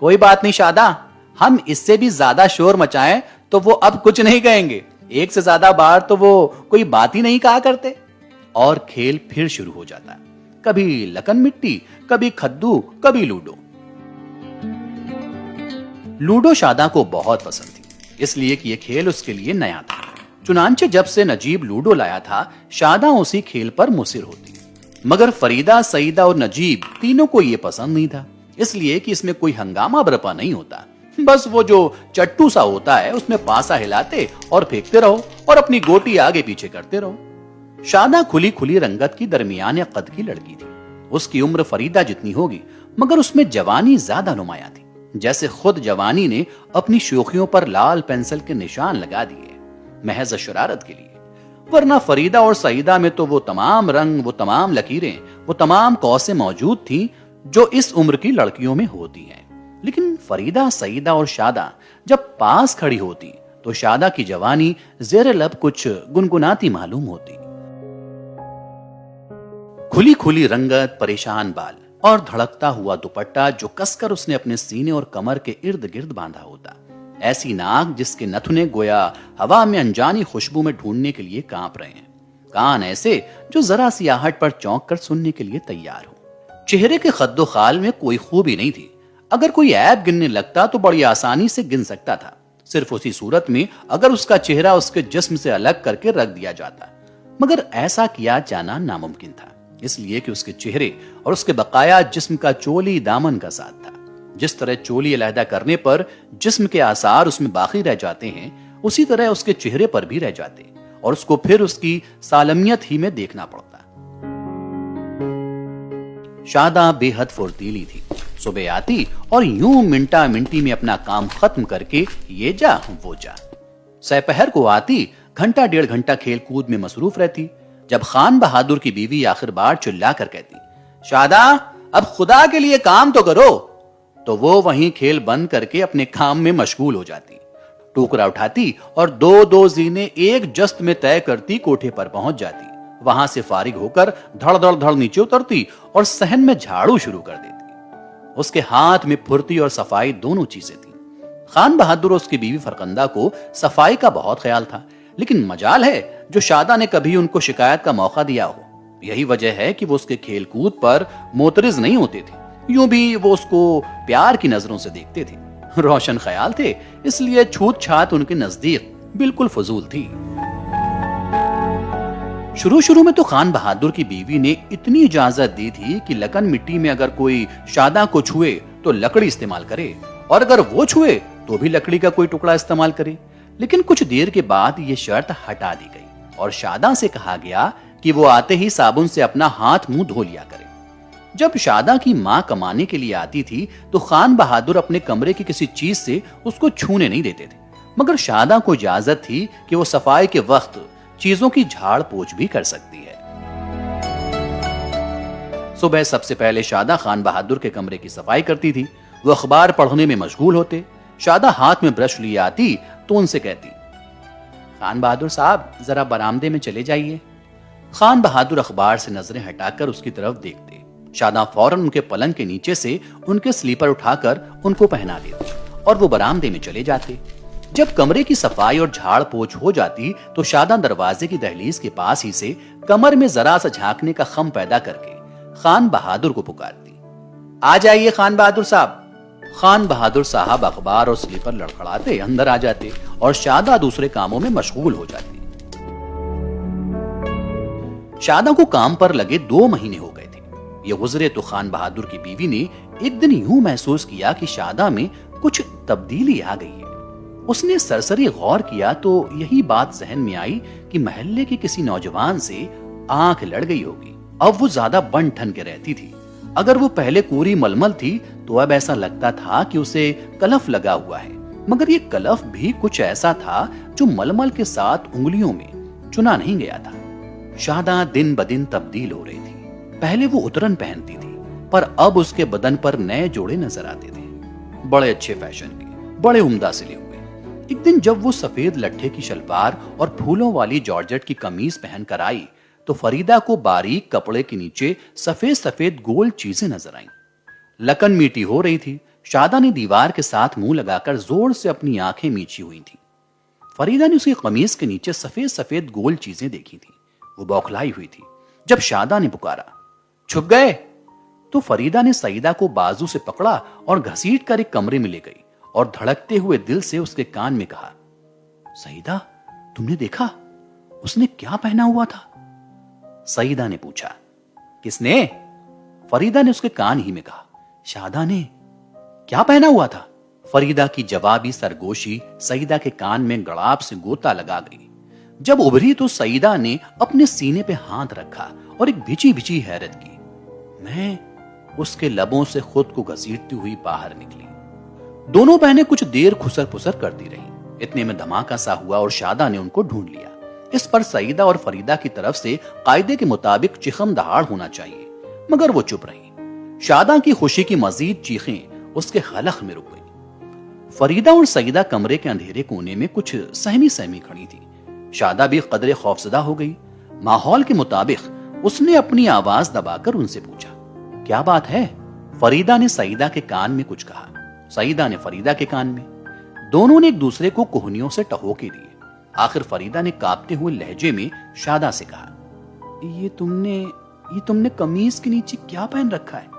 کوئی بات نہیں شادا، ہم اس سے بھی زیادہ شور مچائیں تو وہ اب کچھ نہیں کہیں گے، ایک سے زیادہ بار تو وہ کوئی بات ہی نہیں کہا کرتے۔ اور کھیل پھر شروع ہو جاتا ہے، کبھی لکن مٹی، کبھی کھدو، کبھی لوڈو۔ لوڈو شادا کو بہت پسند تھی، اس لیے کہ یہ کھیل اس کے لیے نیا تھا۔ چنانچہ جب سے نجیب لوڈو لایا تھا، شادا اسی کھیل پر مصر ہوتی۔ مگر فریدہ، سعیدہ اور نجیب تینوں کو یہ پسند نہیں تھا، اس لیے کہ اس میں کوئی ہنگامہ برپا نہیں ہوتا، بس وہ جو چٹو سا ہوتا ہے اس میں پاسا ہلاتے اور پھینکتے رہو اور اپنی گوٹی آگے پیچھے کرتے رہو۔ شادا کھلی کھلی رنگت کی درمیان قد کی لڑکی تھی، اس کی عمر فریدہ جتنی ہوگی، مگر اس میں جوانی زیادہ نمایاں تھی، جیسے خود جوانی نے اپنی شوخیوں پر لال پینسل کے نشان لگا دیے، محض شرارت کے لیے۔ ورنہ فریدہ اور سعیدہ میں تو وہ تمام رنگ، وہ تمام لکیریں، وہ تمام قوسیں موجود تھیں جو اس عمر کی لڑکیوں میں ہوتی ہیں۔ لیکن فریدہ، سعیدہ اور شادا جب پاس کھڑی ہوتی تو شادا کی جوانی زیر لب کچھ گنگناتی معلوم ہوتی۔ کھلی کھلی رنگت، پریشان بال اور دھڑکتا ہوا دوپٹہ جو کس کر اس نے اپنے سینے اور کمر کے ارد گرد باندھا ہوتا، ایسی ناک جس کے نتھنے گویا ہوا میں انجانی خوشبو میں ڈھونڈنے کے لیے کانپ رہے ہیں، کان ایسے جو ذرا سی آہٹ پر چونک کر سننے کے لیے تیار ہو۔ چہرے کے خد و خال میں کوئی خوبی نہیں تھی، اگر کوئی عیب گننے لگتا تو بڑی آسانی سے گن سکتا تھا، صرف اسی صورت میں اگر اس کا چہرہ اس کے جسم سے الگ کر کے رکھ دیا جاتا، مگر ایسا کیا جانا ناممکن تھا، اس لیے کہ اس کے چہرے اور اس کے بقایا جسم کا چولی دامن کا ساتھ تھا۔ جس طرح چولی علیحدہ کرنے پر جسم کے آثار اس میں باقی رہ جاتے ہیں، اسی طرح اس کے چہرے پر بھی رہ جاتے اور اس کو پھر اس کی سالمیت ہی میں دیکھنا پڑتا۔ شادا بے حد پھرتیلی تھی، صبح آتی اور یوں منٹا منٹی میں اپنا کام ختم کر کے یہ جا وہ جا۔ سپہر کو آتی، گھنٹہ ڈیڑھ گھنٹہ کھیل کود میں مصروف رہتی، جب خان بہادر کی بیوی آخر بار چلا کر کہتی، شادا اب خدا کے لیے کام تو کرو، تو وہ وہیں کھیل بند کر کے اپنے کام میں مشغول ہو جاتی، ٹوکرا اٹھاتی اور دو دو زینے ایک جست میں طے کرتی کوٹھے پر پہنچ جاتی، وہاں سے فارغ ہو کر دھڑ دھڑ دھڑ نیچے اترتی اور صحن میں جھاڑو شروع کر دیتی۔ اس کے ہاتھ میں پھرتی اور صفائی دونوں چیزیں تھیں۔ خان بہادر اور اس کی بیوی فرخندہ کو صفائی کا بہت خیال تھا، لیکن مجال ہے جو شادا نے کبھی ان کو شکایت کا موقع دیا ہو۔ یہی وجہ ہے کہ وہ اس کے کھیل کود پر معترض نہیں ہوتے تھے، یوں بھی وہ اس کو پیار کی نظروں سے دیکھتے تھے۔ روشن خیال تھے، اس لیے چھوت چھات ان کے نزدیک بالکل فضول تھی۔ شروع میں تو خان بہادر کی بیوی نے اتنی اجازت دی تھی کہ لکن مٹی میں اگر کوئی شادا کو چھوئے تو لکڑی استعمال کرے، اور اگر وہ چھوئے تو بھی لکڑی کا کوئی ٹکڑا استعمال کرے۔ لیکن کچھ دیر کے بعد یہ شرط ہٹا دی گئی اور شادا سے کہا گیا کہ وہ آتے ہی صابن سے اپنا ہاتھ منہ دھو لیا کرے۔ جب شادا کی ماں کمانے کے لیے آتی تھی تو خان بہادر اپنے کمرے کی کسی چیز سے اس کو چھونے نہیں دیتے تھے، مگر شادا کو اجازت تھی کہ وہ صفائی کے وقت چیزوں کی جھاڑ پوچھ بھی کر سکتی ہے۔ صبح سب سے پہلے شادا خان بہادر کے کمرے کی صفائی کرتی تھی، وہ اخبار پڑھنے میں مشغول ہوتے۔ شادا ہاتھ میں برش لیے آتی تو ان سے کہتی، خان بہادر صاحب ذرا برآمدے میں چلے جائیے۔ خان بہادر اخبار سے نظریں ہٹا کر اس کی طرف دیکھتے، شادا فوراً ان کے پلنگ کے نیچے سے ان کے سلیپر اٹھا کر ان کو پہنا دیتے اور وہ برآمدے میں چلے جاتے۔ جب کمرے کی صفائی اور جھاڑ پوچھ ہو جاتی تو شادا دروازے کی دہلیز کے پاس ہی سے کمر میں ذرا سا جھانکنے کا خم پیدا کر کے خان بہادر کو پکارتی، آ جائیے خان بہادر صاحب۔ خان بہادر صاحب اخبار اور سلیپر لڑکھڑاتے اندر آ جاتے اور شادا دوسرے کاموں میں مشغول ہو جاتی۔ شادا کو کام پر لگے 2 مہینے ہو گئے تھے۔ یہ گزرے تو خان بہادر کی بیوی نے ایک دن یوں محسوس کیا کہ شادا میں کچھ تبدیلی آ گئی ہے۔ اس نے سرسری غور کیا تو یہی بات ذہن میں آئی کہ محلے کے کسی نوجوان سے آنکھ لڑ گئی ہوگی۔ اب وہ زیادہ بن ٹھن کے رہتی تھی، اگر وہ پہلے کوری ململ تھی تو اب ایسا لگتا تھا کہ اسے کلف لگا ہوا ہے، مگر یہ کلف بھی کچھ ایسا تھا جو ململ کے ساتھ انگلیوں میں چنا نہیں گیا تھا۔ شادا دن بدن تبدیل ہو رہی تھی۔ پہلے وہ اترن پہنتی تھی، پر اب اس کے بدن پر نئے جوڑے نظر آتے تھے، بڑے اچھے فیشن کے، بڑے عمدہ سلے ہوئے۔ ایک دن جب وہ سفید لٹھے کی شلوار اور پھولوں والی جارجٹ کی قمیض پہن کر آئی تو فریدہ کو باریک کپڑے کے نیچے سفید سفید گول چیزیں نظر آئیں۔ لکن میٹی ہو رہی تھی، شادہ نے دیوار کے ساتھ منہ لگا کر زور سے اپنی آنکھیں میچی ہوئی تھیں۔ فریدہ نے اس کی قمیض کے نیچے سفید سفید گول چیزیں دیکھی تھیں۔ وہ بوکھلائی ہوئی تھی۔ جب شادہ نے پکارا، چھپ گئے، تو فریدہ نے سعیدہ کو بازو سے پکڑا اور گھسیٹ کر ایک کمرے میں لے گئی اور دھڑکتے ہوئے دل سے اس کے کان میں کہا، سعیدہ، تم نے دیکھا اس نے کیا پہنا ہوا تھا؟ سعیدہ نے پوچھا، کس نے؟ فریدہ نے اس کے کان ہی میں کہا، شادہ نے۔ کیا پہنا ہوا تھا؟ فریدہ کی جوابی سرگوشی سعیدہ کے کان میں گڑاب سے گوتا لگا گئی۔ جب ابھری تو سعیدہ نے اپنے سینے پہ ہاتھ رکھا اور ایک بھچی بھچی حیرت کی۔ میں اس کے لبوں سے خود کو گھسیٹتی ہوئی باہر نکلی۔ دونوں بہنیں کچھ دیر خسر پسر کرتی رہیں۔ اتنے میں دھماکہ سا ہوا اور شادہ نے ان کو ڈھونڈ لیا۔ اس پر سعیدہ اور فریدہ کی طرف سے قاعدے کے مطابق چیخم دہاڑ ہونا چاہیے، مگر وہ چپ رہیں۔ شادہ کی خوشی کی مزید چیخیں اس کے حلق میں رک گئیں۔ فریدہ اور سعیدہ کمرے کے اندھیرے کونے میں کچھ سہمی سہمی کھڑی تھی۔ شادہ بھی قدرے خوفزدہ ہو گئی۔ ماحول کے مطابق اس نے اپنی آواز دبا کر ان سے پوچھا، کیا بات ہے؟ فریدہ نے سعیدہ کے کان میں کچھ کہا، سعیدہ نے فریدہ کے کان میں۔ دونوں نے ایک دوسرے کو کوہنیوں سے ٹہوکے دیے۔ آخر فریدہ نے کانپتے ہوئے لہجے میں شادہ سے کہا، یہ تم نے قمیض کے نیچے کیا پہن رکھا ہے؟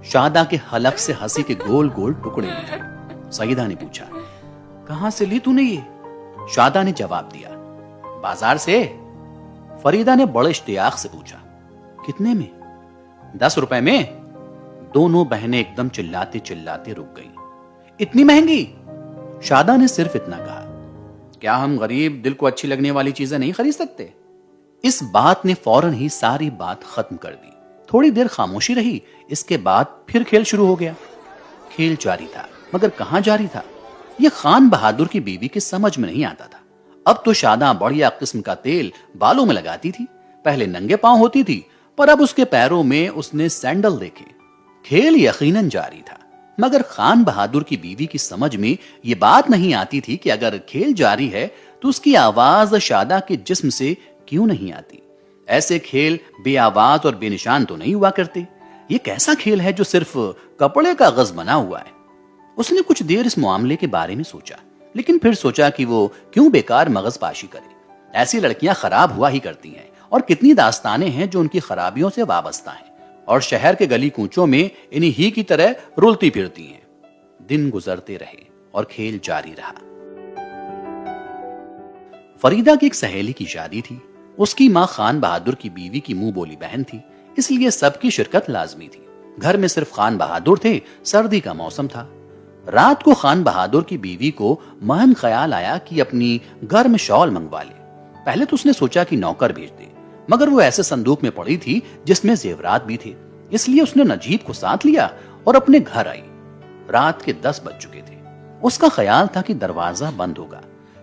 شادہ کے حلق سے ہنسی کے گول گول ٹکڑے نکلے۔ سعیدہ نے پوچھا، کہاں سے لی تو نے یہ؟ شادہ نے جواب دیا، بازار سے۔ فریدہ نے بڑے اشتیاق سے پوچھا، کتنے میں؟ 10 روپے میں۔ دونوں بہنیں ایک دم چلاتے چلاتے رک گئیں۔ اتنی مہنگی؟ شادہ نے صرف اتنا کہا، کیا ہم غریب دل کو اچھی لگنے والی چیزیں نہیں خرید سکتے؟ اس بات نے فوراً ہی ساری بات ختم کر دی۔ تھوڑی دیر خاموشی رہی، اس کے بعد پھر کھیل شروع ہو گیا۔ کھیل جاری تھا، مگر کہاں جاری تھا؟ یہ خان بہادر کی بیوی کی سمجھ میں نہیں آتا تھا۔ اب تو شادہ بڑھیا قسم کا تیل بالوں میں لگاتی تھی۔ پہلے ننگے پاؤں ہوتی تھی، پر اب اس کے پیروں میں اس نے سینڈل دیکھے۔ کھیل یقیناً جاری تھا، مگر خان بہادر کی بیوی کی سمجھ میں یہ بات نہیں آتی تھی کہ اگر کھیل جاری ہے تو اس کی آواز شادہ کے جسم سے کیوں نہیں آتی؟ ایسے کھیل بے آواز اور بے نشان تو نہیں ہوا کرتے۔ یہ کیسا کھیل ہے جو صرف کپڑے کا غز بنا ہوا ہے؟ اس نے کچھ دیر اس معاملے کے بارے میں سوچا، لیکن پھر سوچا کہ وہ کیوں بیکار مغز پاشی کرے۔ ایسی لڑکیاں خراب ہوا ہی کرتی ہیں، اور کتنی داستانیں ہیں جو ان کی خرابیوں سے وابستہ ہیں، اور شہر کے گلی کوچوں میں انہی ہی کی طرح رلتی پھرتی ہیں۔ دن گزرتے رہے اور کھیل جاری رہا۔ فریدہ کی ایک سہیلی کی شادی تھی۔ اس کی ماں خان بہادر کی بیوی کی منہ بولی بہن تھی، اس لیے سب کی شرکت لازمی تھی۔ گھر میں صرف خان بہادر تھے۔ سردی کا موسم تھا۔ رات کو خان بہادر کی بیوی کو مہن خیال آیا کہ اپنی گرم شال منگوا لے۔ پہلے تو اس نے سوچا کہ نوکر بھیج دے، مگر وہ ایسے صندوق میں پڑی تھی جس میں زیورات بھی تھے، اس لیے اس نے نجیب کو ساتھ لیا اور اپنے گھر آئی۔ رات کے 10 بج چکے تھے۔ اس کا خیال تھا کہ دروازہ بند ہوگا،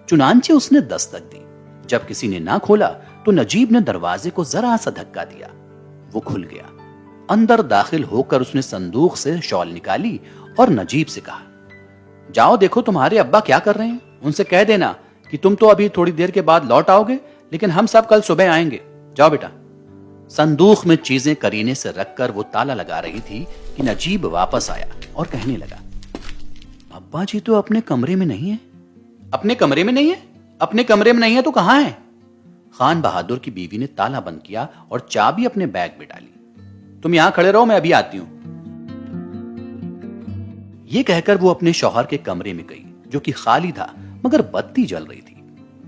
چنانچہ اس نے دستک دی۔ جب کسی نے نہ کھولا تو نجیب نے دروازے کو ذرا سا دھکا دیا، وہ کھل گیا۔ اندر داخل ہو کر اس نے صندوق سے شال نکالی اور نجیب سے کہا، جاؤ دیکھو تمہارے ابا کیا کر رہے ہیں، ان سے کہہ دینا کہ تم تو ابھی تھوڑی دیر کے بعد لوٹ آؤ گے، لیکن ہم سب کل صبح آئیں گے، جاؤ بیٹا۔ صندوق میں چیزیں کرینے سے رکھ کر وہ تالا لگا رہی تھی کہ نجیب واپس آیا اور کہنے لگا، ابا جی تو اپنے کمرے میں نہیں ہیں۔ اپنے کمرے میں نہیں ہے؟ اپنے کمرے میں نہیں ہے تو کہاں ہے؟ خان بہادر کی بیوی نے تالا بند کیا اور چابی اپنے بیگ میں ڈالی۔ تم یہاں کھڑے رہو، میں ابھی آتی ہوں۔ یہ کہہ کر وہ اپنے شوہر کے کمرے میں گئی، جو کہ خالی تھا مگر بتی جل رہی تھی۔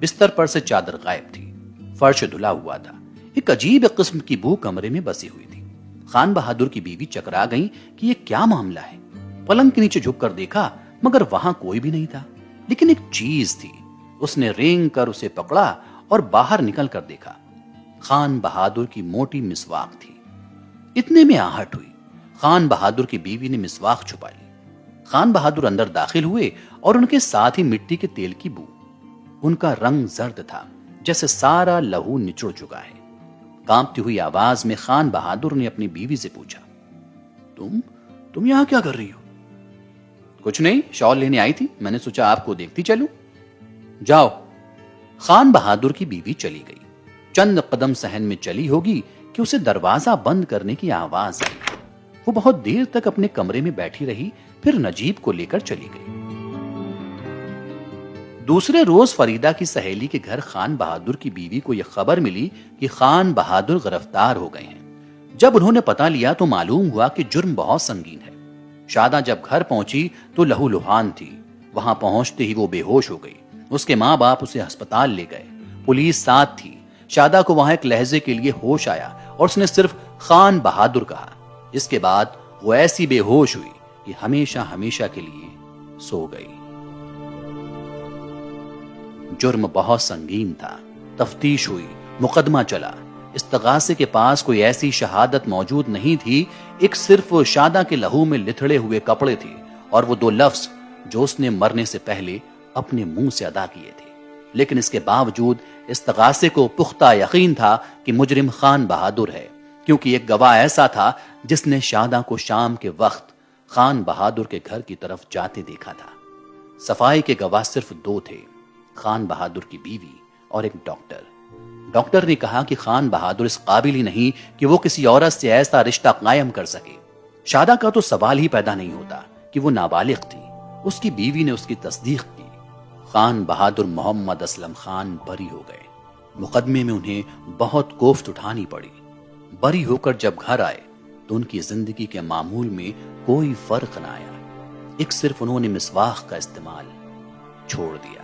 بستر پر سے چادر غائب تھی، فرش دھلا ہوا تھا۔ ایک عجیب قسم کی بو کمرے میں بسی ہوئی تھی۔ خان بہادر کی بیوی چکرا گئی کہ یہ کیا معاملہ ہے۔ پلنگ کے نیچے جھک کر دیکھا مگر وہاں کوئی بھی نہیں تھا، لیکن ایک چیز تھی۔ اس نے رینگ کر اسے پکڑا اور باہر نکل کر دیکھا۔ خان بہادر کی موٹی مسواک تھی۔ اتنے میں آہٹ ہوئی۔ خان بہادر کی بیوی نے مسواک چھپا لی۔ خان بہادر اندر داخل ہوئے اور ان کے ساتھ ہی مٹی کے تیل کی بو۔ ان کا رنگ زرد تھا، جیسے سارا لہو نچڑ چکا ہے۔ کانپتی ہوئی آواز میں خان بہادر نے اپنی بیوی سے پوچھا، تم یہاں کیا کر رہی ہو؟ کچھ نہیں، شال لینے آئی تھی، میں نے سوچا آپ کو دیکھتی چلوں۔ جاؤ۔ خان بہادر کی بیوی چلی گئی۔ چند قدم صحن میں چلی ہوگی کہ اسے دروازہ بند کرنے کی آواز آئی۔ وہ بہت دیر تک اپنے کمرے میں بیٹھی رہی، پھر نجیب کو لے کر چلی گئی۔ دوسرے روز فریدہ کی سہیلی کے گھر خان بہادر کی بیوی کو یہ خبر ملی کہ خان بہادر گرفتار ہو گئے ہیں۔ جب انہوں نے پتہ لیا تو معلوم ہوا کہ جرم بہت سنگین ہے۔ شادہ جب گھر پہنچی تو لہو لہان تھی۔ وہاں پہنچتے ہی وہ بے ہوش ہو گئی۔ اس کے ماں باپ اسے ہسپتال لے گئے، پولیس ساتھ تھی۔ شادہ کو وہاں ایک لہجے کے لیے ہوش آیا اور اس نے صرف خان بہادر کہا۔ اس کے بعد وہ ایسی بے ہوش ہوئی کہ ہمیشہ ہمیشہ کے لیے سو گئی۔ جرم بہت سنگین تھا۔ تفتیش ہوئی، مقدمہ چلا۔ استغاثے کے پاس کوئی ایسی شہادت موجود نہیں تھی، ایک صرف شادہ کے لہو میں لتھڑے ہوئے کپڑے تھے اور وہ 2 لفظ جو اس نے مرنے سے پہلے اپنے منہ سے ادا کیے تھے۔ لیکن اس کے باوجود استغاثے کو پختہ یقین تھا کہ مجرم خان بہادر ہے، کیونکہ ایک گواہ ایسا تھا جس نے شادہ کو شام کے وقت خان بہادر کے گھر کی طرف جاتے دیکھا تھا۔ صفائی کے گواہ صرف 2 تھے، خان بہادر کی بیوی اور ایک ڈاکٹر۔ ڈاکٹر نے کہا کہ خان بہادر اس قابل ہی نہیں کہ وہ کسی عورت سے ایسا رشتہ قائم کر سکے۔ شادہ کا تو سوال ہی پیدا نہیں ہوتا کہ وہ نابالغ تھی۔ اس کی بیوی نے اس کی تصدیق کی۔ خان بہادر محمد اسلم خان بری ہو گئے۔ مقدمے میں انہیں بہت کوفت اٹھانی پڑی۔ بری ہو کر جب گھر آئے تو ان کی زندگی کے معمول میں کوئی فرق نہ آیا، ایک صرف انہوں نے مسواک کا استعمال چھوڑ دیا۔